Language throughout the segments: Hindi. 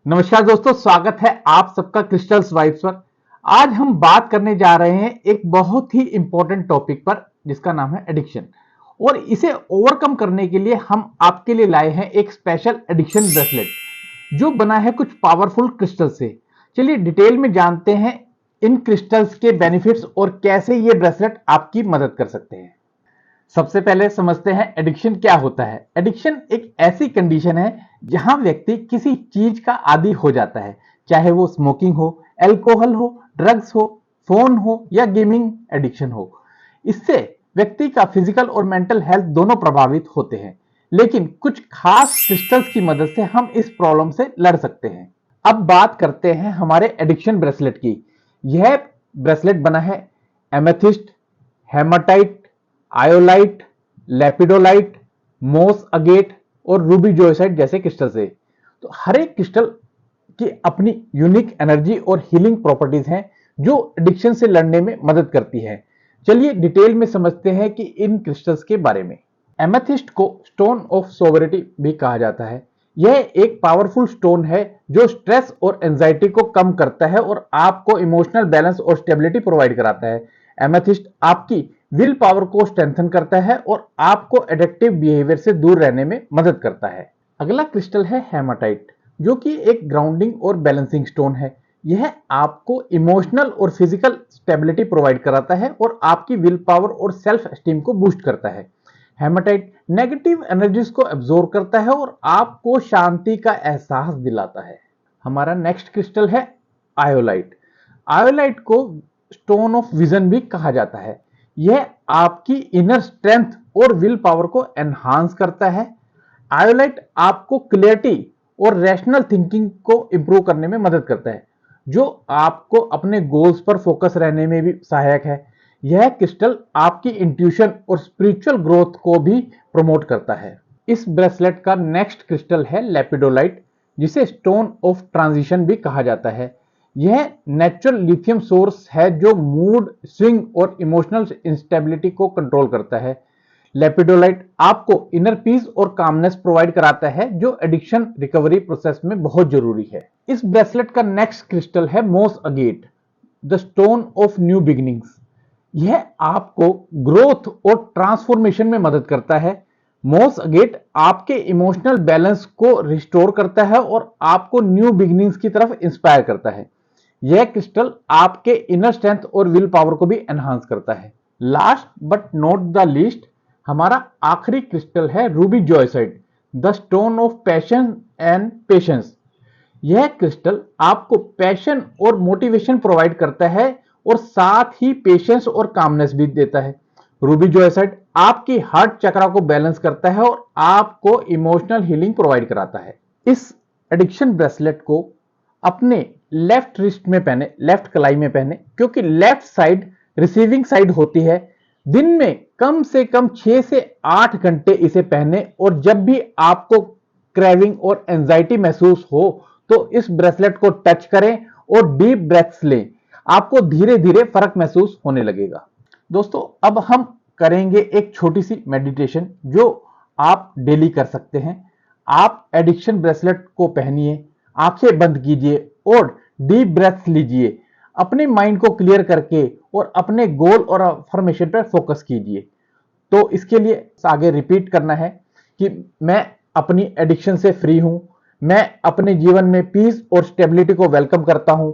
नमस्कार दोस्तों, स्वागत है आप सबका क्रिस्टल्स वाइब्स पर। आज हम बात करने जा रहे हैं एक बहुत ही इंपॉर्टेंट टॉपिक पर जिसका नाम है एडिक्शन। और इसे ओवरकम करने के लिए हम आपके लिए लाए हैं एक स्पेशल एडिक्शन ब्रेसलेट जो बना है कुछ पावरफुल क्रिस्टल से। चलिए डिटेल में जानते हैं इन क्रिस्टल्स के बेनिफिट्स और कैसे ये ब्रेसलेट आपकी मदद कर सकते हैं। सबसे पहले समझते हैं एडिक्शन क्या होता है। एडिक्शन एक ऐसी कंडीशन है जहां व्यक्ति किसी चीज का आदी हो जाता है, चाहे वो स्मोकिंग हो, अल्कोहल हो, ड्रग्स हो, फोन हो या गेमिंग एडिक्शन हो। इससे व्यक्ति का फिजिकल और मेंटल हेल्थ दोनों प्रभावित होते हैं, लेकिन कुछ खास क्रिस्टल्स की मदद से हम इस प्रॉब्लम से लड़ सकते हैं। अब बात करते हैं हमारे एडिक्शन ब्रेसलेट की। यह ब्रेसलेट बना है एमेथिस्ट, हेमाटाइट, आयोलाइट, लेपिडोलाइट, मोस अगेट और रूबी जोइसाइट जैसे क्रिस्टल से। तो हर एक क्रिस्टल की अपनी यूनिक एनर्जी और हीलिंग प्रॉपर्टीज हैं जो एडिक्शन से लड़ने में मदद करती है। चलिए डिटेल में समझते हैं कि इन क्रिस्टल्स के बारे में। एमेथिस्ट को स्टोन ऑफ सोवरिटी भी कहा जाता है। यह एक पावरफुल स्टोन है जो स्ट्रेस और एंजाइटी को कम करता है और आपको इमोशनल बैलेंस और स्टेबिलिटी प्रोवाइड कराता है। एमेथिस्ट आपकी विल पावर को स्ट्रेंथन करता है और आपको एडिक्टिव बिहेवियर से दूर रहने में मदद करता है। अगला क्रिस्टल है हेमाटाइट, जो कि एक ग्राउंडिंग और बैलेंसिंग स्टोन है। यह आपको इमोशनल और फिजिकल स्टेबिलिटी प्रोवाइड कराता है और आपकी विल पावर और सेल्फ एस्टीम को बूस्ट करता है। हेमाटाइट नेगेटिव एनर्जीज को एब्जॉर्ब करता है और आपको शांति का एहसास दिलाता है। हमारा नेक्स्ट क्रिस्टल है आयोलाइट। आयोलाइट को स्टोन ऑफ विजन भी कहा जाता है। यह आपकी इनर स्ट्रेंथ और विल पावर को एनहांस करता है। आयोलाइट आपको क्लियरिटी और रैशनल थिंकिंग को इंप्रूव करने में मदद करता है, जो आपको अपने गोल्स पर फोकस रहने में भी सहायक है। यह क्रिस्टल आपकी इंट्यूशन और स्पिरिचुअल ग्रोथ को भी प्रमोट करता है। इस ब्रेसलेट का नेक्स्ट क्रिस्टल है लेपिडोलाइट, जिसे स्टोन ऑफ ट्रांजिशन भी कहा जाता है। यह नेचुरल लिथियम सोर्स है जो मूड स्विंग और इमोशनल इंस्टेबिलिटी को कंट्रोल करता है। लेपिडोलाइट आपको इनर पीस और कामनेस प्रोवाइड कराता है, जो एडिक्शन रिकवरी प्रोसेस में बहुत जरूरी है। इस ब्रेसलेट का नेक्स्ट क्रिस्टल है मोस agate, the stone of new beginnings. यह आपको ग्रोथ और ट्रांसफॉर्मेशन में मदद करता है। मोस अगेट आपके इमोशनल बैलेंस को रिस्टोर करता है और आपको न्यू बिगिनिंग्स की तरफ इंस्पायर करता है। यह क्रिस्टल आपके इनर स्ट्रेंथ और विल पावर को भी एनहांस करता है। Last but not the least, हमारा आखिरी क्रिस्टल है ruby zoisite, the stone of passion and patience. यह क्रिस्टल आपको पैशन और मोटिवेशन प्रोवाइड करता है और साथ ही पेशेंस और कामनेस भी देता है। रूबी जोइसाइट आपकी हार्ट चक्रा को बैलेंस करता है और आपको इमोशनल हीलिंग प्रोवाइड कराता है। इस एडिक्शन ब्रेसलेट को अपने लेफ्ट रिस्ट में पहने, लेफ्ट कलाई में पहने, क्योंकि लेफ्ट साइड रिसीविंग साइड होती है। दिन में कम से कम 6 से 8 घंटे इसे पहने और जब भी आपको क्रेविंग और एंजाइटी महसूस हो तो इस ब्रेसलेट को टच करें और डीप ब्रेथ्स लें। आपको धीरे धीरे फर्क महसूस होने लगेगा। दोस्तों, अब हम करेंगे एक छोटी सी मेडिटेशन जो आप डेली कर सकते हैं। आप एडिक्शन ब्रेसलेट को पहनिए, आंखें बंद कीजिए और डीप ब्रेथ्स लीजिए। अपने माइंड को क्लियर करके और अपने गोल और अफर्मेशन पर फोकस कीजिए। तो इसके लिए आगे रिपीट करना है कि मैं अपनी एडिक्शन से फ्री हूं, मैं अपने जीवन में पीस और स्टेबिलिटी को वेलकम करता हूं।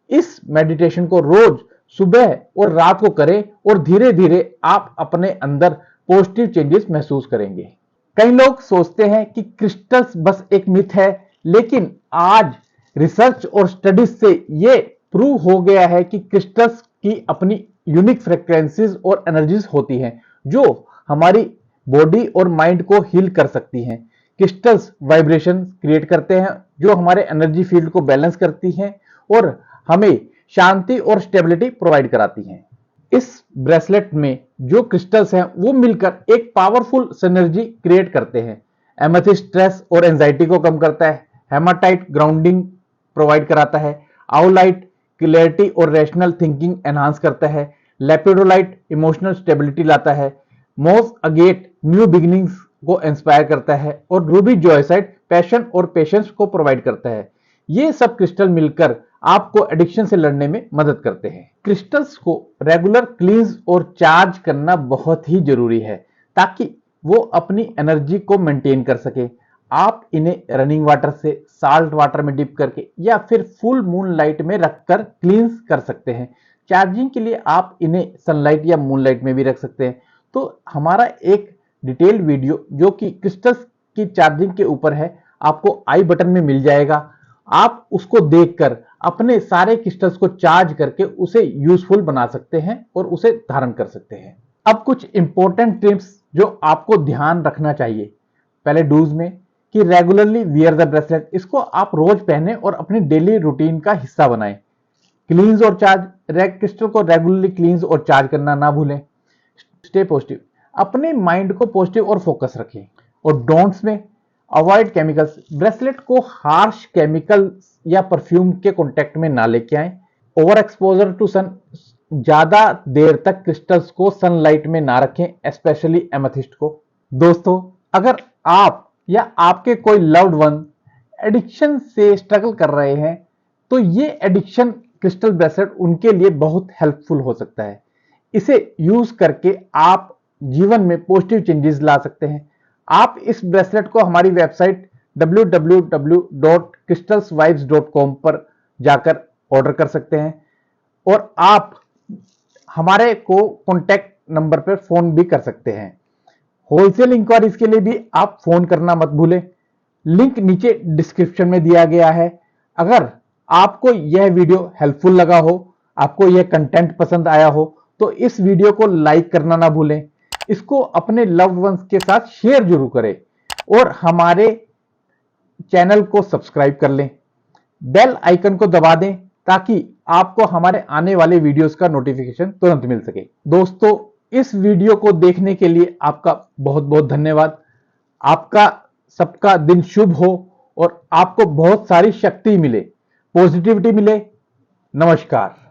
इस मेडिटेशन को रोज सुबह और रात को करें और धीरे धीरे आप अपने अंदर पॉजिटिव चेंजेस महसूस करेंगे। कई लोग सोचते हैं कि क्रिस्टल्स बस एक मिथ है, लेकिन आज रिसर्च और स्टडीज से ये प्रूव हो गया है कि क्रिस्टल्स की अपनी यूनिक फ्रीक्वेंसीज और एनर्जीज होती हैं जो हमारी बॉडी और माइंड को हील कर सकती हैं। क्रिस्टल्स वाइब्रेशन क्रिएट करते हैं जो हमारे एनर्जी फील्ड को बैलेंस करती हैं और हमें शांति और स्टेबिलिटी प्रोवाइड कराती हैं। इस ब्रेसलेट में जो क्रिस्टल्स हैं वो मिलकर एक पावरफुल सिनर्जी क्रिएट करते हैं। एमेथिस्ट स्ट्रेस और एंजाइटी को कम करता है। हेमाटाइट ग्राउंडिंग प्रोवाइड कराता है। आउलाइट क्लैरिटी और रैशनल थिंकिंग एनहांस करता है। लेपिडोलाइट इमोशनल स्टेबिलिटी लाता है। मोस अगेट न्यू बिगिनिंग्स को इंस्पायर करता है और रूबी जोइसाइट पैशन और पेशेंस को प्रोवाइड करता है। ये सब क्रिस्टल मिलकर आपको एडिक्शन से लड़ने में मदद करते हैं। क्रिस्टल्स को रेगुलर क्लींस और चार्ज करना बहुत ही जरूरी है ताकि वो अपनी एनर्जी को मेंटेन कर सके। आप इन्हें रनिंग वाटर से, साल्ट वाटर में डिप करके या फिर फुल मून लाइट में रखकर क्लींस कर सकते हैं। चार्जिंग के लिए आप इन्हें सनलाइट या मूनलाइट में भी रख सकते हैं। तो हमारा एक डिटेल्ड वीडियो जो कि क्रिस्टल्स की चार्जिंग के ऊपर है, आपको आई बटन में मिल जाएगा। आप उसको देखकर अपने सारे क्रिस्टल्स को चार्ज करके उसे यूजफुल बना सकते हैं और उसे धारण कर सकते हैं। अब कुछ इंपॉर्टेंट टिप्स जो आपको ध्यान रखना चाहिए पहले डूज में, कि रेगुलरली वियर द ब्रेसलेट। इसको आप रोज पहने और अपनी डेली रूटीन का हिस्सा बनाएं। क्लींस और चार्ज, क्रिस्टल को रेगुलरली क्लींस और चार्ज करना ना भूलें। स्टे पॉजिटिव, अपने माइंड को पॉजिटिव और फोकस रखें। और डोंट्स में अवॉइड केमिकल्स, ब्रेसलेट को हार्श केमिकल्स या परफ्यूम के कांटेक्ट में ना लेके आए। ओवर एक्सपोजर टू सन, ज्यादा देर तक क्रिस्टल्स को सनलाइट में ना रखें, स्पेशली एमेथिस्ट को। दोस्तों, अगर आप या आपके कोई लव्ड वन एडिक्शन से स्ट्रगल कर रहे हैं तो ये एडिक्शन क्रिस्टल ब्रेसलेट उनके लिए बहुत हेल्पफुल हो सकता है। इसे यूज करके आप जीवन में पॉजिटिव चेंजेस ला सकते हैं। आप इस ब्रेसलेट को हमारी वेबसाइट www.crystalsvibes.com पर जाकर ऑर्डर कर सकते हैं और आप हमारे को कॉन्टैक्ट नंबर पर फोन भी कर सकते हैं। होलसेल इंक्वायरीज के लिए भी आप फोन करना मत भूलें। लिंक नीचे डिस्क्रिप्शन में दिया गया है। अगर आपको यह वीडियो हेल्पफुल लगा हो, आपको यह कंटेंट पसंद आया हो, तो इस वीडियो को लाइक करना ना भूलें। इसको अपने लव्ड वंस के साथ शेयर जरूर करें और हमारे चैनल को सब्सक्राइब कर लें। बेल आइकन को दबा दें ताकि आपको हमारे आने वाले वीडियोस का नोटिफिकेशन तुरंत मिल सके। दोस्तों, इस वीडियो को देखने के लिए आपका बहुत बहुत धन्यवाद। आपका सबका दिन शुभ हो और आपको बहुत सारी शक्ति मिले, पॉजिटिविटी मिले। नमस्कार।